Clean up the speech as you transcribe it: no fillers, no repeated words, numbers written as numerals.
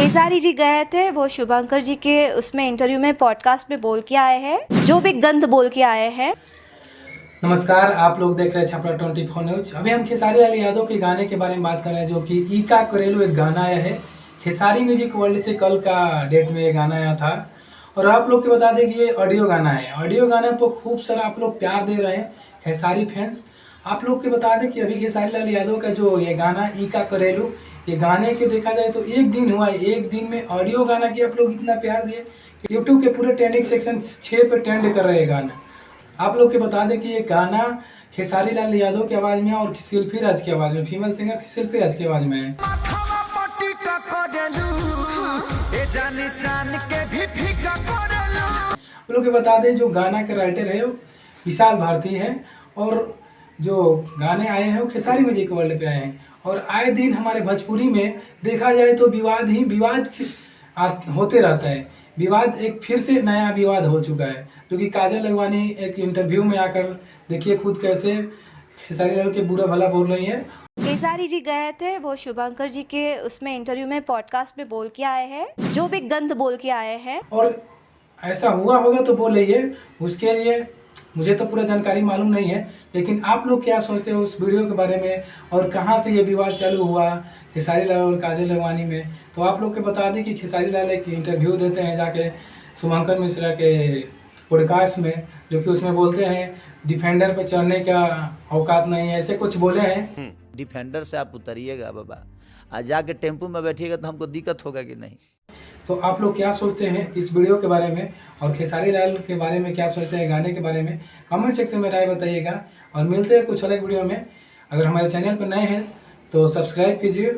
केसारी जी गए थे, वो शुभंकर जी के उसमें इंटरव्यू में पॉडकास्ट में बोल के आए हैं, जो भी गंद बोल के आए हैं। नमस्कार, आप लोग देख रहे हैं छपरा 24 न्यूज। अभी हम खेसारी लाल यादव के गाने के बारे में बात कर रहे हैं, जो कि ईका करेलू एक गाना आया है। खेसारी म्यूजिक वर्ल्ड से कल का डेट में ये गाना आया था। और आप लोग को बता दें कि ये ऑडियो गाना है। ऑडियो गाने को खूब सारा आप लोग प्यार दे रहे हैं खेसारी फैंस। आप लोग को बता दें कि अभी खेसारी लाल यादव का जो ये गाना ईका करेलू, ये गाने के देखा जाए तो एक दिन हुआ है, एक दिन में ऑडियो गाना के आप लोग इतना प्यार दिए कि यूट्यूब के पूरे ट्रेंडिंग सेक्शन 6 पे ट्रेंड कर रहे हैं गाना। आप लोग के बता दें कि ये गाना खेसारी लाल यादव की आवाज़ में है और शिल्पी राज की आवाज़ में, फीमेल सिंगर शिल्पी राज की आवाज़ में है। आप लोग के बता दें जो गाना के राइटर है वो विशाल भारती है, और जो गाने आए हैं वो खेसारी म्यूजिक वर्ल्ड पे आए हैं। और आए दिन हमारे भोजपुरी में देखा जाए तो विवाद ही विवाद होते रहता है। विवाद एक फिर से नया विवाद हो चुका है, जो कि काजल लखवानी एक इंटरव्यू में आकर देखिए खुद कैसे खेसारी लाल के बुरा भला बोल रही है। केसारी जी गए थे, वो शुभंकर जी के उसमें इंटरव्यू में पॉडकास्ट में बोल के आए हैं, जो भी गंद बोल के आए हैं। और ऐसा हुआ होगा तो बोल रही है, उसके लिए मुझे तो पूरा जानकारी मालूम नहीं है। लेकिन आप लोग क्या सोचते हो उस वीडियो के बारे में, और कहाँ से ये विवाद चालू हुआ खेसारी लाल और काजल लखवानी में? तो आप लोग को बता दें कि खेसारी लाल एक इंटरव्यू देते हैं जाके शुभंकर मिश्रा के पॉडकास्ट में, जो कि उसमें बोलते हैं डिफेंडर पे चढ़ने का औकात नहीं है, ऐसे कुछ बोले हैं। डिफेंडर से आप उतरिएगा बाबा, आज जाके टेम्पू में बैठिएगा तो हमको दिक्कत होगा कि नहीं। तो आप लोग क्या सोचते हैं इस वीडियो के बारे में, और खेसारी लाल के बारे में क्या सोचते हैं गाने के बारे में? कमेंट सेक्शन में राय बताइएगा। और मिलते हैं कुछ अलग वीडियो में। अगर हमारे चैनल पर नए हैं तो सब्सक्राइब कीजिए